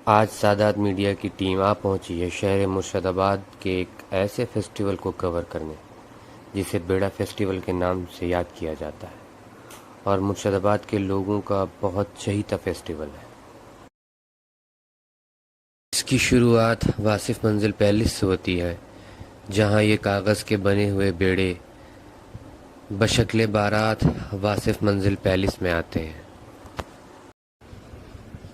آج سادات میڈیا کی ٹیم پہنچی ہے شہر مرشد آباد کے ایک ایسے فیسٹیول کو کور کرنے جسے بیڑا فیسٹیول کے نام سے یاد کیا جاتا ہے اور مرشد آباد کے لوگوں کا بہت چہیتا فیسٹیول ہے۔ اس کی شروعات واصف منزل پیلس سے ہوتی ہے، جہاں یہ کاغذ کے بنے ہوئے بیڑے بشکل بارات واصف منزل پیلس میں آتے ہیں۔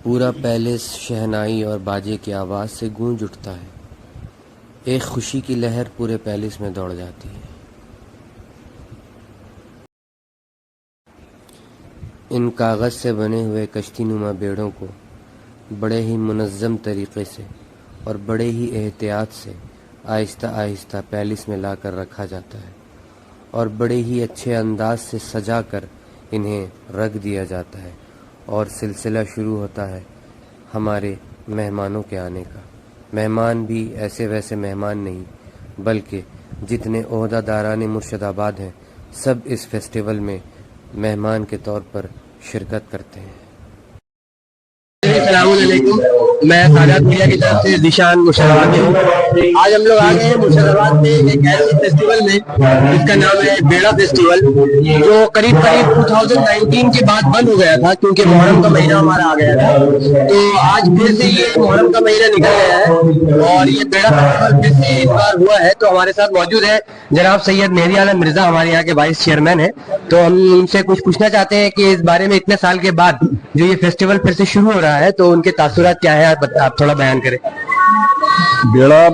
پورا پیلس شہنائی اور باجے کی آواز سے گونج اٹھتا ہے، ایک خوشی کی لہر پورے پیلس میں دوڑ جاتی ہے۔ ان کاغذ سے بنے ہوئے کشتی نما بیڑوں کو بڑے ہی منظم طریقے سے اور بڑے ہی احتیاط سے آہستہ آہستہ پیلس میں لا کر رکھا جاتا ہے اور بڑے ہی اچھے انداز سے سجا کر انہیں رکھ دیا جاتا ہے، اور سلسلہ شروع ہوتا ہے ہمارے مہمانوں کے آنے کا۔ مہمان بھی ایسے ویسے مہمان نہیں، بلکہ جتنے عہدہ داران مرشد آباد ہیں سب اس فیسٹیول میں مہمان کے طور پر شرکت کرتے ہیں۔ السلام علیکم، میں سادات میڈیا کی طرف سے ذیشان مرشد آباد میں ہوں۔ آج ہم لوگ آ گئے ہیں مرشد آباد میں ایک ایسے فیسٹیول میں جس کا نام ہے بیڑا فیسٹیول، جو قریب 2019 کے بعد بند ہو گیا تھا کیونکہ محرم کا مہینہ ہمارا آ گیا تھا۔ تو آج پھر سے یہ محرم کا مہینہ نکل گیا ہے اور یہ بیڑا فیسٹیول پھر سے اس بار ہوا ہے۔ تو ہمارے ساتھ موجود ہے جناب سید مہدی عالم مرزا، ہمارے یہاں کے وائس چیئرمین ہیں۔ تو ہم ان سے کچھ پوچھنا چاہتے ہیں کہ اس بارے میں اتنے سال کے بعد جو یہ فیسٹیول پھر سے شروع ہو رہا ہے تو ان کے تاثرات کیا ہے، آپ تھوڑا بیان کریں۔ بیڑا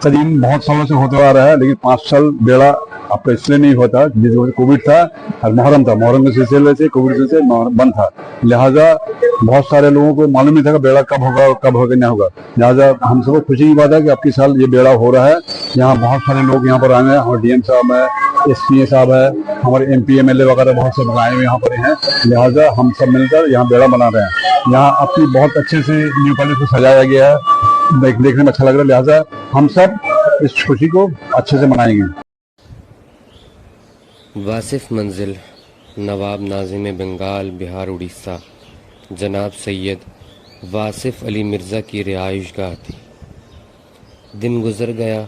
قدیم بہت سالوں سے ہوتا آ رہا ہے، لیکن 5 سال بیڑا آپ کا اس لیے نہیں ہوتا جس وجہ سے کووڈ تھا اور محرم تھا، محرم کے سلسلے سے کووڈ سے بند تھا، لہٰذا بہت سارے لوگوں کو معلوم نہیں تھا کہ بیڑا کب ہوگا اور کب ہوگا نہیں ہوگا۔ لہٰذا ہم سب کو خوشی کی بات ہے کہ اب کی سال یہ بیڑا ہو رہا ہے۔ یہاں بہت سارے لوگ یہاں پر آئے ہیں، ہمارے ڈی ایم صاحب ہیں، ایس پی اے صاحب ہے، ہمارے MP MLA وغیرہ بہت سے آئے ہوئے یہاں پر ہیں، لہٰذا ہم سب مل کر یہاں بیڑا بنا رہے ہیں۔ یہاں اپنی بہت اچھے سے نیو پیلس کو سجایا گیا ہے، دیکھنے میں اچھا لگ رہا ہے، لہٰذا ہم سب اس خوشی کو اچھے سے منائیں گے۔ واصف منزل نواب ناظم بنگال بہار اڑیسہ جناب سید واصف علی مرزا کی رہائش گاہ تھی۔ دن گزر گیا،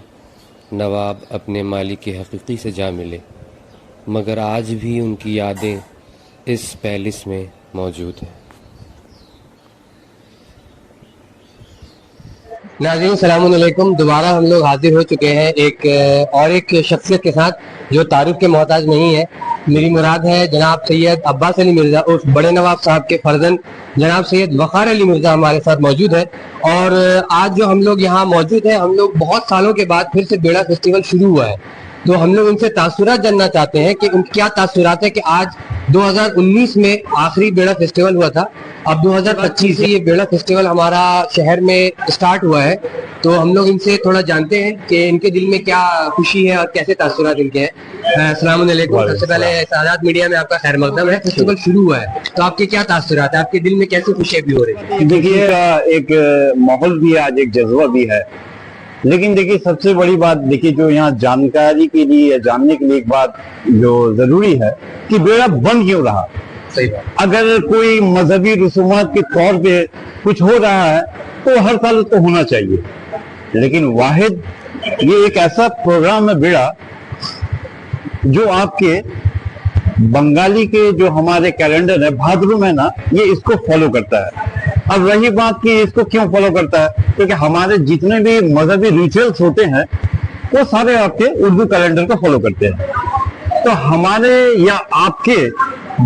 نواب اپنے مالک حقیقی سے جا ملے، مگر آج بھی ان کی یادیں اس پیلس میں موجود ہیں۔ ناظرین السلام علیکم، دوبارہ ہم لوگ حاضر ہو چکے ہیں ایک شخصیت کے ساتھ جو تعارف کے محتاج نہیں ہے۔ میری مراد ہے جناب سید عباس علی مرزا اور بڑے نواب صاحب کے فرزند جناب سید وقار علی مرزا ہمارے ساتھ موجود ہے۔ اور آج جو ہم لوگ یہاں موجود ہیں، ہم لوگ بہت سالوں کے بعد پھر سے بیڑا فیسٹیول شروع ہوا ہے، تو ہم لوگ ان سے تاثرات جاننا چاہتے ہیں کہ ان کیا تاثرات ہے کہ آج 2019 میں آخری بیڑا فیسٹیول ہوا تھا، اب 2025 سے یہ بیڑا فیسٹیول ہمارا شہر میں اسٹارٹ ہوا ہے۔ تو ہم لوگ ان سے تھوڑا جانتے ہیں کہ ان کے دل میں کیا خوشی ہے اور کیسے تاثرات ان کے ہیں۔ السلام علیکم، سب سے پہلے سادات میڈیا میں آپ کا خیر مقدم ہے۔ فیسٹیول شروع ہوا ہے تو آپ کے کیا تاثرات ہیں، آپ کے دل میں کیسی خوشیاں بھی ہو رہی ہیں؟ دیکھیے ایک ماحول بھی ہے، آج ایک جذبہ بھی ہے، لیکن دیکھیے سب سے بڑی بات دیکھیے جو یہاں جانکاری کے لیے جاننے کے لیے ایک بات جو ضروری ہے کہ بیڑا بند کیوں رہا۔ اگر کوئی مذہبی رسومات کے طور پہ کچھ ہو رہا ہے تو ہر سال تو ہونا چاہیے، لیکن واحد یہ ایک ایسا پروگرام ہے بیڑا جو آپ کے بنگالی کے جو ہمارے کیلنڈر ہے بھادرو مہینہ یہ اس کو فالو کرتا ہے۔ اب رہی بات کہ اس کو کیوں فالو کرتا ہے، کیونکہ ہمارے جتنے بھی مذہبی ریچولز ہوتے ہیں وہ سارے آپ کے اردو کیلنڈر کو فالو کرتے ہیں۔ تو ہمارے یا آپ کے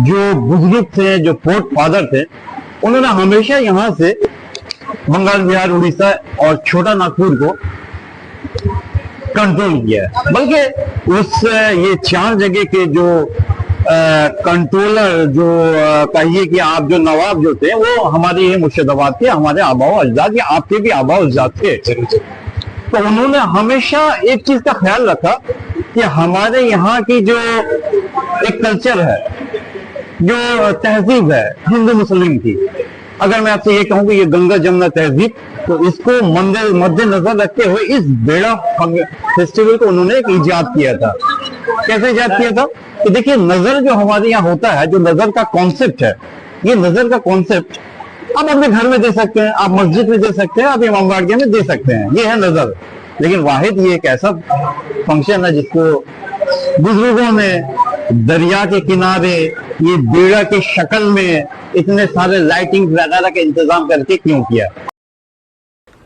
جو بزرگ تھے، جو فورتھ فادر تھے، انہوں نے ہمیشہ یہاں سے بنگال بہار اڑیسہ اور چھوٹا ناگپور کو کنٹرول کیا ہے، بلکہ یہ 4 جگہ کے جو کنٹرولر جو کہیے کہ آپ جو نواب جو تھے وہ ہمارے یہ مرشد آباد کے ہمارے آبا و اجداد یا آپ کے بھی آبا و اجداد تھے۔ تو انہوں نے ہمیشہ ایک چیز کا خیال رکھا کہ ہمارے یہاں کی جو ایک کلچر ہے، جو تہذیب ہے ہندو مسلم کی، اگر میں آپ سے یہ کہوں کہ یہ گنگا جمنا تہذیب، تو اس کو مد نظر رکھتے ہوئے اس بیڑا فیسٹیول کو انہوں نے ایک ایجاد کیا تھا۔ کیسے ایجاد کیا تھا کہ دیکھیے نظر جو ہمارے یہاں ہوتا ہے، جو نظر کا کانسیپٹ ہے، یہ نظر کا کانسیپٹ आप अपने घर में दे सकते हैं, आप मस्जिद में दे सकते हैं, आप इमाम बाड़िया में दे सकते हैं, ये है नजर। लेकिन वाहिद ये एक ऐसा फंक्शन है जिसको बुजुर्गों ने दरिया के किनारे ये बेड़ा की शक्ल में इतने सारे लाइटिंग वगैरह का इंतजाम करके क्यों किया।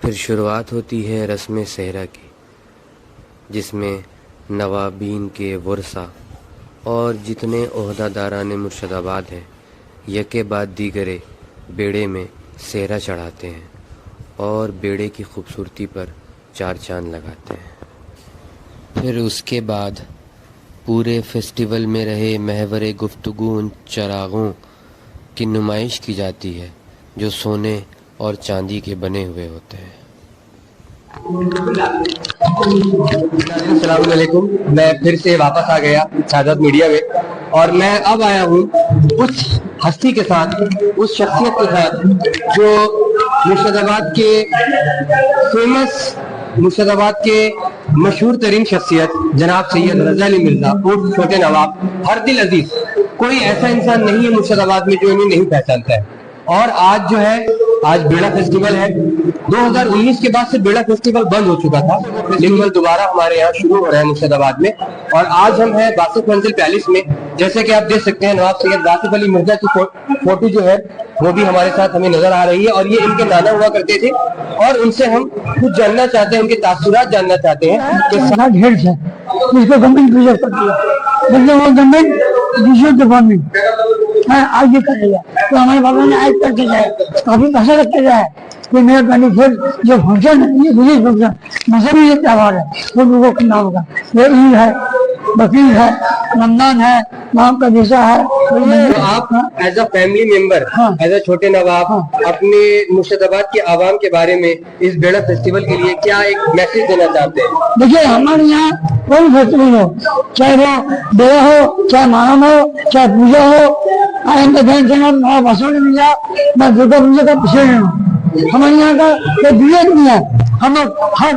फिर शुरुआत होती है रस्म सहरा की, जिसमें नवाबीन के वर्सा और जितने ओहदादारान मुर्शदाबाद हैं यके बाद दीगरे बेड़े में सेहरा चढ़ाते हैं और बेड़े की खूबसूरती पर चार चांद लगाते हैं। फिर उसके बाद पूरे फेस्टिवल में रहे महवरे गुफ्तगू उन चरागों की नुमाइश की जाती है जो सोने और चांदी के बने हुए होते हैं। अस्सलाम वालेकुम। मैं फिर से वापस आ गया सादत मीडिया में, और मैं अब आया हूँ उस हस्ती के साथ, उस शख्सियत के साथ जो मुर्शिदाबाद के फेमस, मुर्शिदाबाद के मशहूर तरीन शख्सियत जनाब सैयद रज़ा अली मिर्जा उर्फ छोटे नवाब हर दिल अजीज। कोई ऐसा इंसान नहीं है मुर्शिदाबाद में जो इन्हें नहीं पहचानता है। और आज जो है, आज बेड़ा फेस्टिवल है। 2019 के बाद से बेड़ा फेस्टिवल बंद हो चुका था, लेकिन दोबारा हमारे यहाँ शुरू हो रहा है मुर्शिदाबाद में। और आज हम हैं बासित मंजिल पैलेस में। जैसे कि आप देख सकते हैं, नवाब सैयद वासिफ अली मिर्जा की फोटो जो है वो भी हमारे साथ हमें नजर आ रही है। और ये इनके नाना हुआ करते थे, और उनसे हम कुछ जानना चाहते हैं, उनके तासुरात जानना चाहते हैं कि जिसको गवर्नमेंट प्रिजर्व करती है, मतलब वो गवर्नमेंट गवर्नमेंट आज ये करेगा। तो हमारे बाबा ने आज करके जाए, काफी पैसा लगता जाए कि मेरा बेनिफिट जो फंक्शन है, ये विलेज फंक्शन मजहबी ये त्योहार है, वो लोगों करना होगा। ये ईद है, बकरीद है, रमजान है, माँ का दिशा है। तो आप as a family member, as a छोटे नवाब, अपने मुर्शिदाबाद के आवाम के बारे में इस बेड़ा फेस्टिवल के लिए क्या एक मैसेज देना चाहते हैं? देखिए, हमारे यहाँ कोई फेस्टिवल हो, चाहे वो बेड़ा हो, चाहे मानव हो, चाहे पूजा हो, मैं दुर्गा पूजा का पिछड़े हूँ। हमारे यहाँ का कोई विवेक नहीं है। हम लोग हर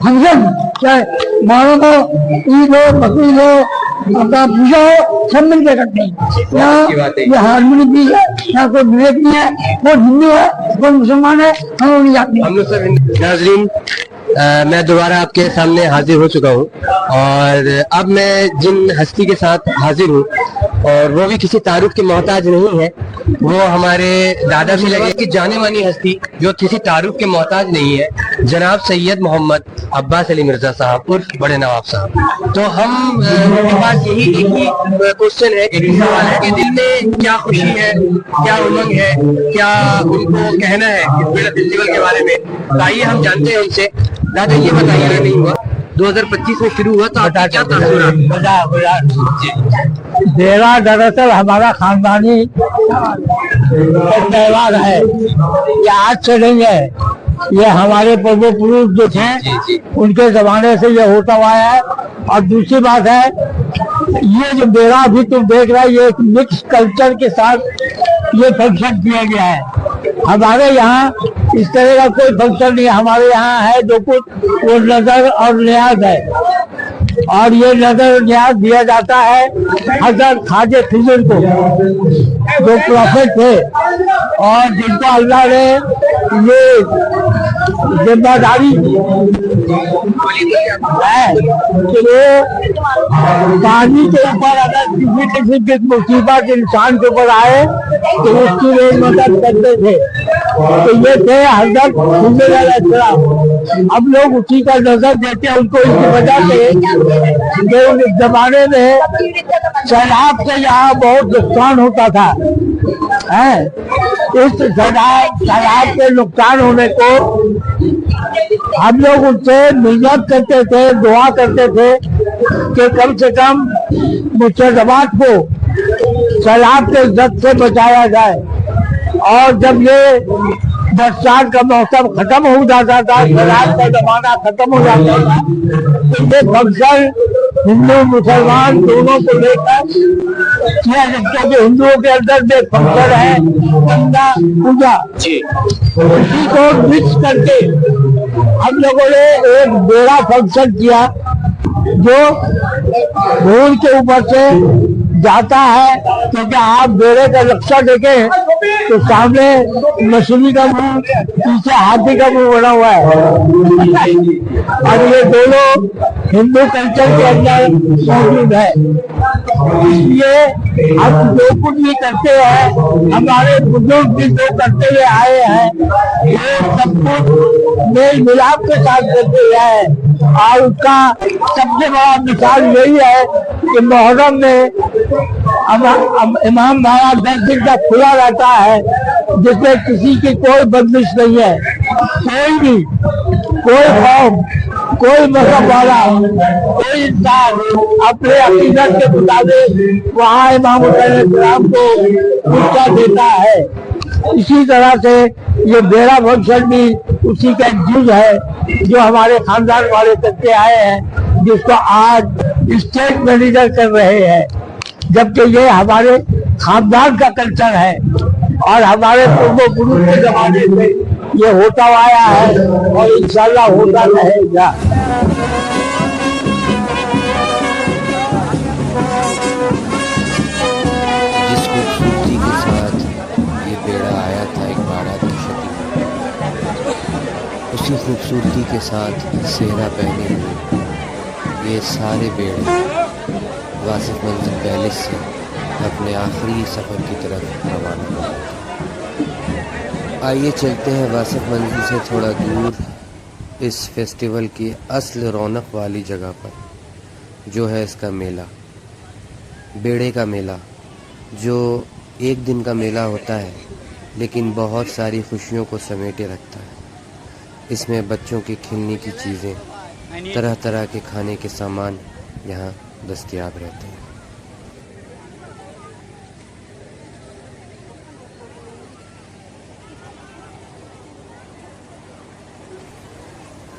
फंक्शन, चाहे मानव हो, ईद हो, बकरीद हो, अपना पूजा हो, सब मिलकर करते हैं। यहाँ ये हारमोनी पीस है, यहाँ कोई विवेक नहीं है। कोई हिंदू है, कोई मुसलमान है, हम लोग नहीं जानते। हम लोग सब नाज़रीन, मैं दोबारा आपके सामने हाजिर हो चुका हूँ, और अब मैं जिन हस्ती के साथ हाजिर हूँ, और वो भी किसी तारुफ के मोहताज नहीं है, वो हमारे दादा से लगे कि जाने मानी हस्ती जो किसी तारुफ के मोहताज नहीं है, जनाब सैयद मोहम्मद अब्बास अली मिर्जा साहब उर्फ बड़े नवाब साहब। तो हम उनके पास यही एक ही क्वेश्चन है, एक ही सवाल है कि दिल में क्या खुशी है, क्या उमंग है, क्या उनको कहना है इस बेड़ा फेस्टिवल के बारे में। तो आइए हम जानते हैं उनसे। दादा, ये बताइए, नहीं हुआ 2025 में शुरू हुआ तो क्या तासुरात? बेड़ा दरअसल हमारा खानदानी त्योहार है, ये आज से नहीं है, ये हमारे पूर्व पुरुष जो थे उनके जमाने से ये होता हुआ है। और दूसरी बात है, ये जो बेड़ा अभी तुम देख रहे हैं, ये एक मिक्स कल्चर के साथ ये फंक्शन किया गया है। हमारे यहाँ इस तरह का कोई फंक्शन नहीं। हमारे यहाँ है जो कुछ वो नजर और न्याज है, और ये नजर और न्याज दिया जाता है हजरत ख्वाजा खिजर को, जो प्रॉफिट थे और जिनको अल्लाह ने ये जिम्मेदारी है कि वो पानी के ऊपर अगर किसी किसी की मुसीबत इंसान के ऊपर आए तो उसकी वे मदद करते थे। तो ये थे हजरत खिजर अलैहिस्सलाम। अब लोग उसी का नजर देते हैं उनको, इसकी वजह से कि उस जमाने में सैलाब से यहाँ बहुत नुकसान होता था। इस सैलाब के नुकसान होने को हम लोग उनसे मिन्नत करते थे, दुआ करते थे कि कम से कम मुर्शिदाबाद को सैलाब के जद से बचाया जाए। और जब ये बरसात का मौसम खत्म हो जाता था, सैलाब का जमाना खत्म हो जाता था, तो ये फंक्शन हिंदू मुसलमान दोनों को लेकर किया जाता है। हिंदुओं के अंदर भी फंक्शन है गंगा पूजा, उसी को मिक्स करके हम लोगों ने एक बेड़ा फंक्शन किया, जो भूल के ऊपर से जाता है, क्योंकि आप बेड़े का नक्शा देखें तो सामने मछली का मुंह, पीछे हाथी का मुंह बना हुआ है, और ये दोनों हिंदू कल्चर के अंदर मौजूद है। इसलिए हम जो कुछ भी करते हैं, हमारे बुजुर्ग भी जो करते हुए आए हैं, ये सब कुछ मेल मिलाप के साथ करते हुए आए हैं। और उसका सबसे बड़ा मिसाल यही है कि मुहर्रम में इमाम बाड़ा 10 दिन तक खुला रहता है, जिसमें किसी की कोई बंदिश नहीं है। कोई भी, कोई कौम, कोई मजहब वाला, कोई इंसान अपने अकीदत के मुताबिक वहाँ इमाम हुसैन अलैहिस्सलाम को पूजा देता है। इसी तरह से ये बेड़ा फंक्शन भी उसी का एक जुज है जो हमारे खानदान वाले करके आए हैं, जिसको आज स्टेट मैनेजर कर रहे हैं, जबकि ये हमारे खानदान का कल्चर है और हमारे पूर्व पुरुष के जमाने से ये होता आया है और इंशाल्लाह होता रहेगा। जिस खूबसूरती के साथ ये बेड़ा आया था एक बारात की शक्ल में, उसी खूबसूरती के साथ सेहरा पहने हुए ये सारे बेड़े वासिफ मंजिल पैलेस से अपने आखिरी सफ़र की तरफ रवाना हो गए। आइए चलते हैं वासिफ मंजिल से थोड़ा दूर इस फेस्टिवल की असल रौनक वाली जगह पर, जो है इसका मेला, बेड़े का मेला, जो एक दिन का मेला होता है लेकिन बहुत सारी खुशियों को समेटे रखता है। इसमें बच्चों की खेलने की चीज़ें, तरह तरह के खाने के सामान यहाँ दस्तयाब रहते हैं।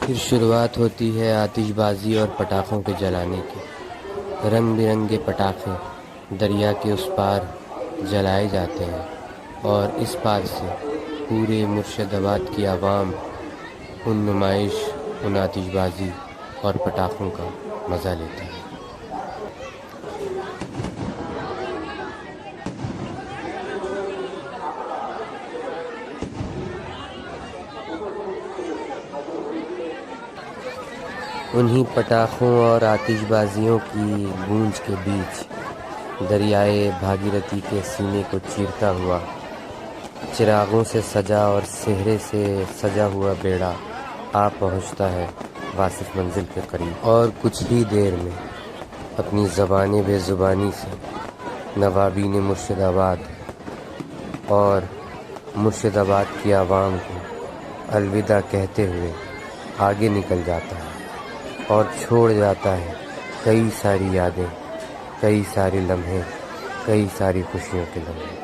फिर शुरुआत होती है आतिशबाजी और पटाखों के जलाने की। रंग बिरंगे पटाखे दरिया के उस पार जलाए जाते हैं और इस पार से पूरे मुर्शिदाबाद की आवाम उन नुमाइश, उन आतिशबाजी और पटाखों का मज़ा लेता है। उन्हीं पटाखों और आतिशबाजियों की गूंज के बीच दरियाए भागीरथी के सीने को चीरता हुआ चिरागों से सजा और सेहरे से सजा हुआ बेड़ा आ पहुंचता है वासिफ मंजिल के करीब, और कुछ ही देर में अपनी ज़बान बेज़ुबानी से नवाबीन मुर्शिदाबाद और मुर्शिदाबाद की आवाम को अलविदा कहते हुए आगे निकल जाता है और छोड़ जाता है कई सारी यादें, कई सारे लम्हे, कई सारी खुशियों के लम्हे।